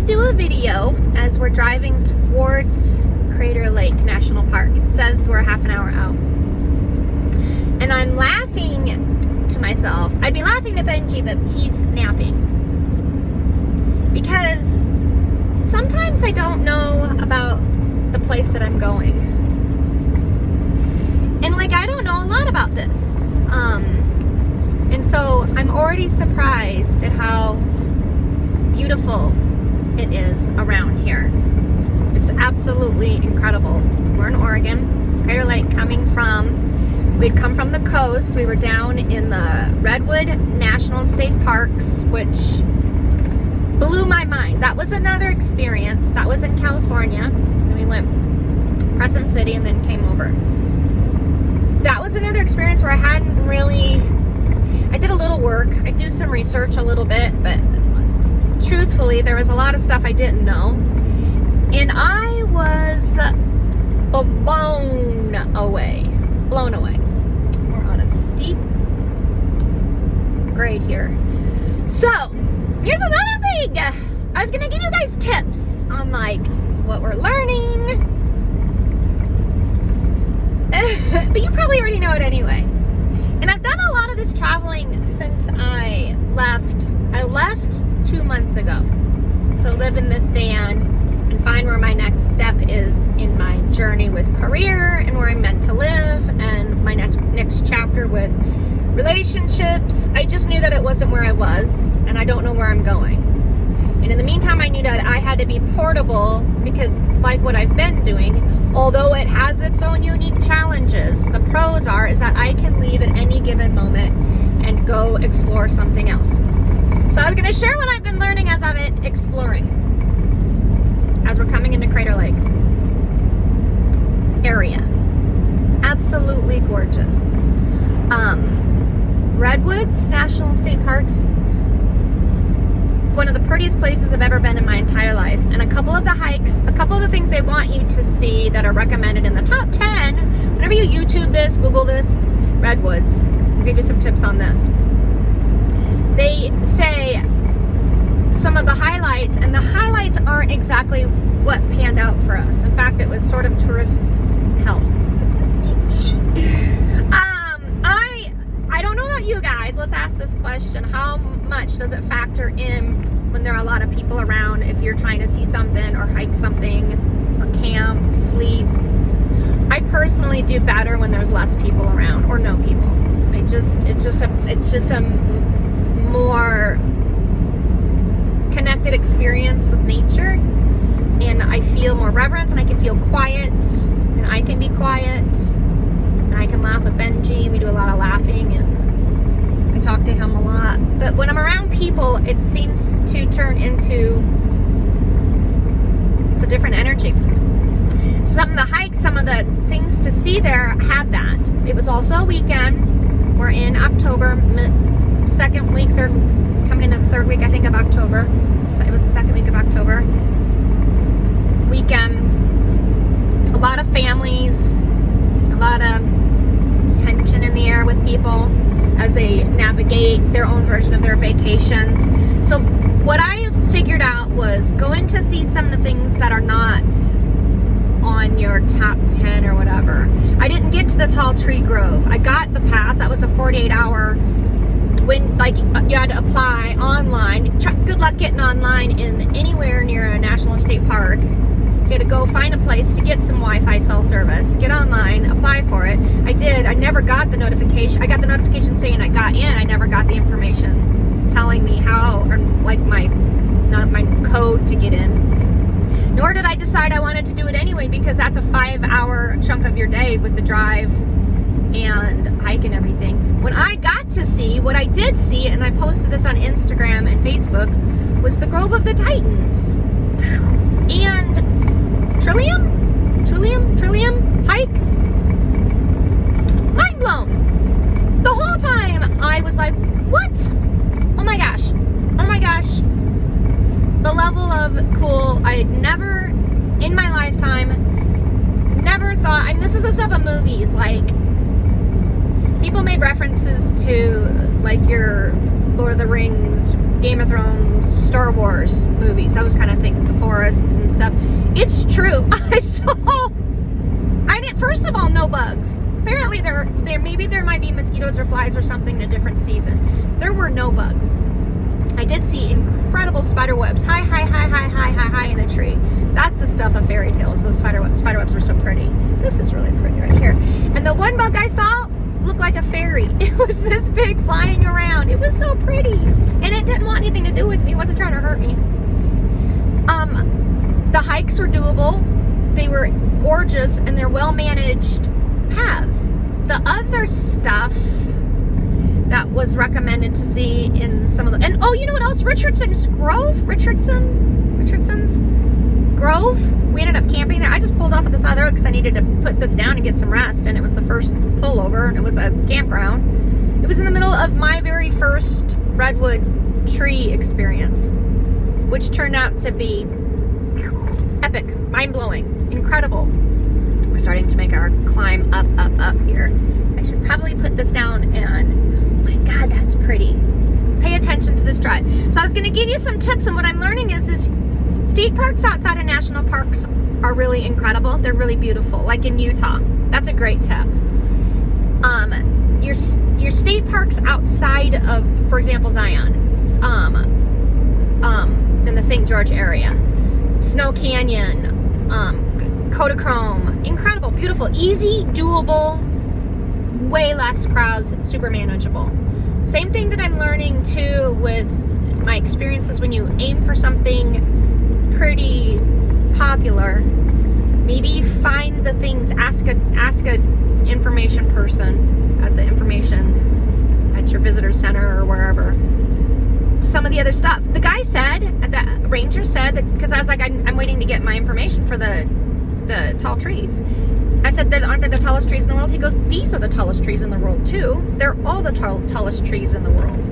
do a video as we're driving towards Crater Lake National Park. It says we're half an hour out. And I'm laughing to myself. I'd be laughing to Benji, but he's napping. Because sometimes I don't know about the place that I'm going. And like, I don't know a lot about this. And so I'm already surprised at how beautiful it is around here. It's absolutely incredible. We're in Oregon, Crater Lake, we'd come from the coast. We were down in the Redwood National and State Parks, which blew my mind. That was another experience. That was in California. And we went Crescent City and then came over. That was another experience where I did a little work. I do some research a little bit, but truthfully, there was a lot of stuff I didn't know. And I was blown away. We're on a steep grade here. So, here's another thing. I was gonna give you guys tips on like what we're learning. But you probably already know it anyway. And I've done a lot of this traveling since I left. I left 2 months ago to live in this van and find where my next step is in my journey with career and where I'm meant to live and my next chapter with relationships. I just knew that it wasn't where I was, and I don't know where I'm going. And in the meantime, I knew that I had to be portable because, like what I've been doing, although it has its own unique challenges, the pros is that I can leave at any given moment and go explore something else. So I was going to share what I've been learning as I've been exploring, as we're coming into Crater Lake area. Absolutely gorgeous. Redwoods National State Parks, one of the prettiest places I've ever been in my entire life. And a couple of the hikes, a couple of the things they want you to see that are recommended in the top 10, whenever you YouTube this, Google this, Redwoods, I'll give you some tips on this. They say some of the highlights, and the highlights aren't exactly what panned out for us. In fact, it was sort of tourist hell. I don't know about you guys. Let's ask this question. How much does it factor in when there are a lot of people around if you're trying to see something or hike something or camp, sleep? I personally do better when there's less people around or no people. It's just a more connected experience with nature, and I feel more reverence, and I can feel quiet, and I can be quiet, and I can laugh with Benji. We do a lot of laughing, and I talk to him a lot. But when I'm around people, it seems to turn into, it's a different energy. Some of the hikes, some of the things to see there had that. It was also a weekend. We're in October, second week, coming into the third week, I think, of October. So it was the second week of October. Weekend. A lot of families, a lot of tension in the air with people as they navigate their own version of their vacations. So what I figured out was going to see some of the things that are not on your top 10 or whatever. I didn't get to the Tall Tree Grove. I got the pass. That was a 48-hour when, like, you had to apply online. Good luck getting online in anywhere near a national or state park. So you had to go find a place to get some Wi-Fi cell service, get online, apply for it. I did. I never got the notification. I got the notification saying I got in. I never got the information telling me how, or like my code to get in. Nor did I decide I wanted to do it anyway, because that's a 5-hour chunk of your day with the drive and hike and everything. When I got to see, what I did see, and I posted this on Instagram and Facebook, was the Grove of the Titans. And Trillium hike. Mind blown. The whole time I was like, what? Oh my gosh. The level of cool, I had never in my lifetime, never thought, I mean, this is the stuff of movies, like, people made references to, like, your Lord of the Rings Game of Thrones, Star Wars movies, those kind of things, the forests and stuff. It's true. First of all, no bugs. Apparently maybe there might be mosquitoes or flies or something in a different season. There were no bugs. I did see incredible spider webs, high in the tree. That's the stuff of fairy tales. Those spider webs are so pretty. This is really pretty right here. And the one bug I saw looked like a fairy. It was this big, flying around. It was so pretty. And it didn't want anything to do with me. It wasn't trying to hurt me. The hikes were doable. They were gorgeous, and they're well-managed paths. The other stuff that was recommended to see in some of the, and oh, you know what else? Richardson's Grove? Richardson's Grove? We ended up camping there. I just pulled off at the side of the road because I needed to put this down and get some rest, and it was the first pullover, and it was a campground. It was in the middle of my very first redwood tree experience, which turned out to be epic, mind-blowing, incredible. We're starting to make our climb up here. I should probably put this down, and oh my God, that's pretty. Pay attention to this drive. So I was gonna give you some tips, and what I'm learning is state parks outside of national parks are really incredible. They're really beautiful, like in Utah. That's a great tip. Your state parks outside of, for example, Zion, in the St. George area, Snow Canyon, Kodachrome, incredible, beautiful, easy, doable, way less crowds, super manageable. Same thing that I'm learning too with my experiences when you aim for something pretty popular, maybe find the things, ask a information person at the information at your visitor center or wherever, some of the other stuff. The guy said, the ranger said, that because I was like, I'm waiting to get my information for the tall trees. I said, aren't they the tallest trees in the world? He goes, these are the tallest trees in the world too. They're all the tallest trees in the world.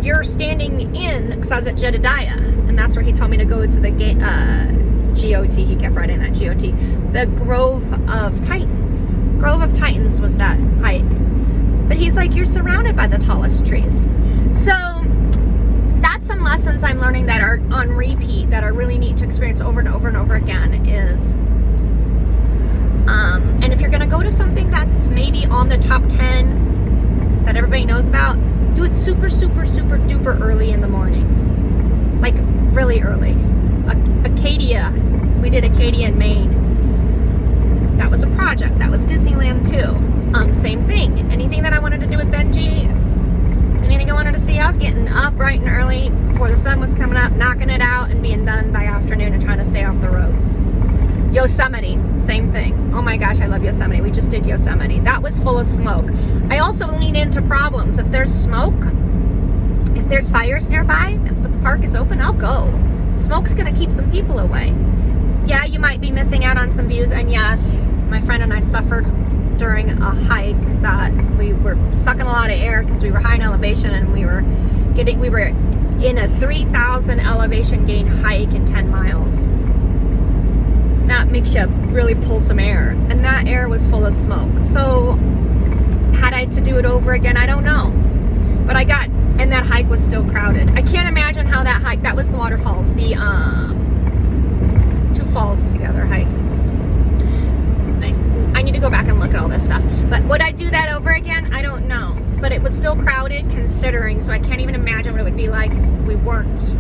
You're standing in, because I was at Jedediah, and that's where he told me to go to the GOT. He kept writing that GOT. The Grove of Titans. Grove of Titans was that hike. But he's like, you're surrounded by the tallest trees. So that's some lessons I'm learning that are on repeat, that are really neat to experience over and over and over again is, and if you're going to go to something that's maybe on the top 10 that everybody knows about, do it super duper early in the morning. Like really early. Acadia. We did Acadia in Maine. That was a project. That was Disneyland too. Same thing. Anything that I wanted to do with Benji, anything I wanted to see, I was getting up bright and early before the sun was coming up, knocking it out and being done by afternoon and trying to stay off the roads. Yosemite, same thing. Oh my gosh, I love Yosemite. We just did Yosemite. That was full of smoke. I also lean into problems. If there's smoke, if there's fires nearby, but the park is open, I'll go. Smoke's gonna keep some people away. Yeah, you might be missing out on some views, and yes, my friend and I suffered during a hike that we were sucking a lot of air because we were high in elevation, and we were in a 3,000 elevation gain hike in 10 miles. That makes you really pull some air, and that air was full of smoke. So had I to do it over again, I don't know, but and that hike was still crowded. I can't imagine how that hike, that was the waterfalls, the two falls together hike. I need to go back and look at all this stuff, but would I do that over again? I don't know, but it was still crowded considering, so I can't even imagine what it would be like if we weren't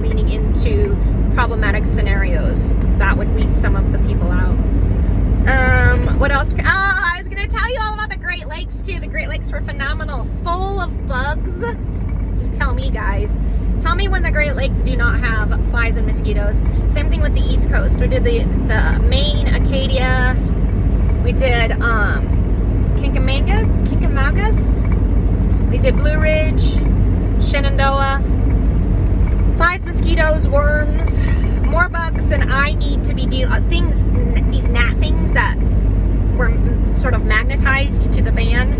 leaning into problematic scenarios that would weed some of the people out. What else? I was going to tell you all about the Great Lakes too. The Great Lakes were phenomenal, full of bugs. You tell me, guys. Tell me when the Great Lakes do not have flies and mosquitoes. Same thing with the East Coast. We did the Maine, Acadia. We did Kinkamangas. We did Blue Ridge, Shenandoah. Flies, mosquitoes, worms, more bugs than I need to be dealing. These gnat things that were sort of magnetized to the van.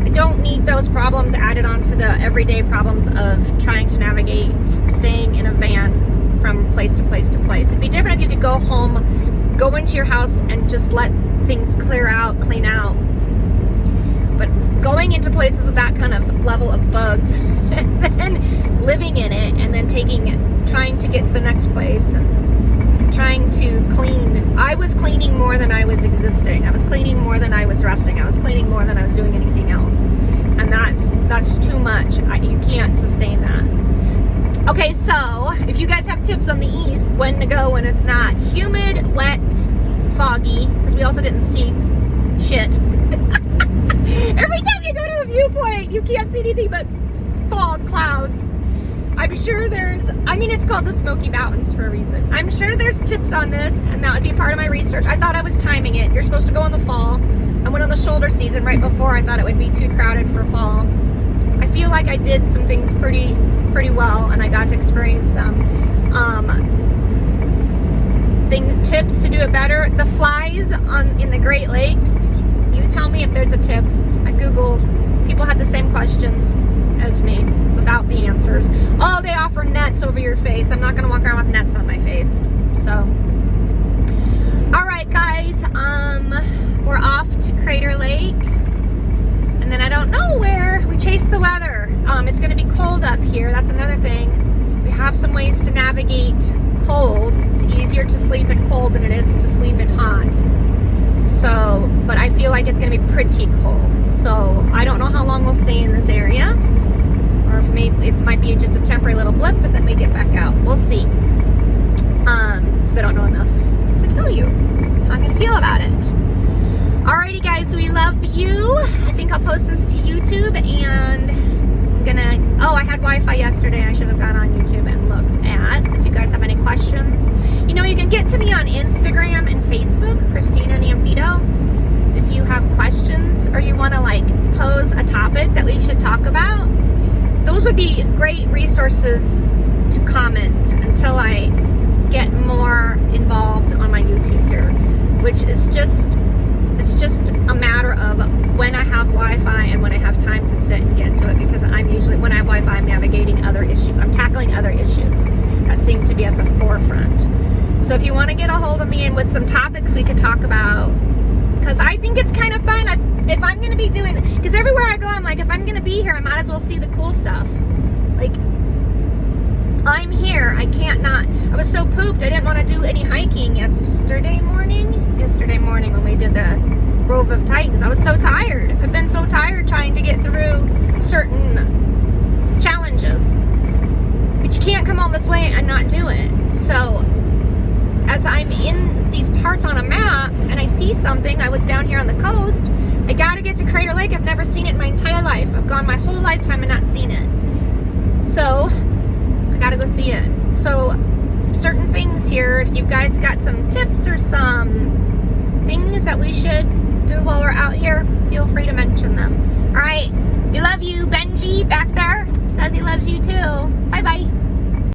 I don't need those problems added on to the everyday problems of trying to navigate, staying in a van from place to place to place. It'd be different if you could go home, go into your house, and just let things clear out, clean out. But going into places with that kind of level of bugs and then living in it and then trying to get to the next place and trying to clean. I was cleaning more than I was existing. I was cleaning more than I was resting. I was cleaning more than I was doing anything else. And that's too much. You can't sustain that. Okay, so if you guys have tips on the east, when to go when it's not humid, wet, foggy, because we also didn't see shit. Every time you go to a viewpoint, you can't see anything but fog clouds. I'm sure it's called the Smoky Mountains for a reason. I'm sure there's tips on this, and that would be part of my research. I thought I was timing it. You're supposed to go in the fall. I went on the shoulder season right before. I thought it would be too crowded for fall. I feel like I did some things pretty well, and I got to experience them. Tips to do it better. The flies in the Great Lakes. You tell me if there's a tip. I Googled. People had the same questions as me without the answers. Oh, they offer nets over your face. I'm not going to walk around with nets on my face. So, all right, guys. We're off to Crater Lake. And then I don't know where. We chase the weather. It's going to be cold up here. That's another thing. We have some ways to navigate cold. It's easier to sleep in cold than it is to sleep in hot. So, but I feel like it's going to be pretty cold. So I don't know how long we'll stay in this area, or if maybe it might be just a temporary little blip, but then we get back out. We'll see. Because I don't know enough to tell you how I'm going to feel about it. Alrighty, guys, we love you. I think I'll post this to YouTube, and I had Wi-Fi yesterday. I should have gone on YouTube and looked at. If you guys have any questions, you can get to me on Instagram and Facebook, Christina Namfito. If you have questions or you want to pose a topic that we should talk about, those would be great resources to comment until I get more involved on my YouTube here, which is it's just a matter of when I have Wi-Fi and when I have time to sit and get to it, because I'm usually, when I have Wi-Fi, I'm navigating other issues. I'm tackling other issues that seem to be at the forefront. So if you want to get a hold of me and with some topics we could talk about, because I think it's kind of fun. If I'm going to be doing, because everywhere I go, I'm like, if I'm going to be here, I might as well see the cool stuff. I'm here. I can't not. I was so pooped. I didn't want to do any hiking yesterday morning when we did the Grove of Titans. I was so tired. I've been so tired trying to get through certain challenges. But you can't come all this way and not do it. So as I'm in these parts on a map and I see something, I was down here on the coast, I gotta get to Crater Lake. I've never seen it in my entire life. I've gone my whole lifetime and not seen it. So I gotta go see it. So certain things here, if you guys got some tips or some things that we should do while we're out here, feel free to mention them. All right, we love you. Benji back there says he loves you too. Bye bye.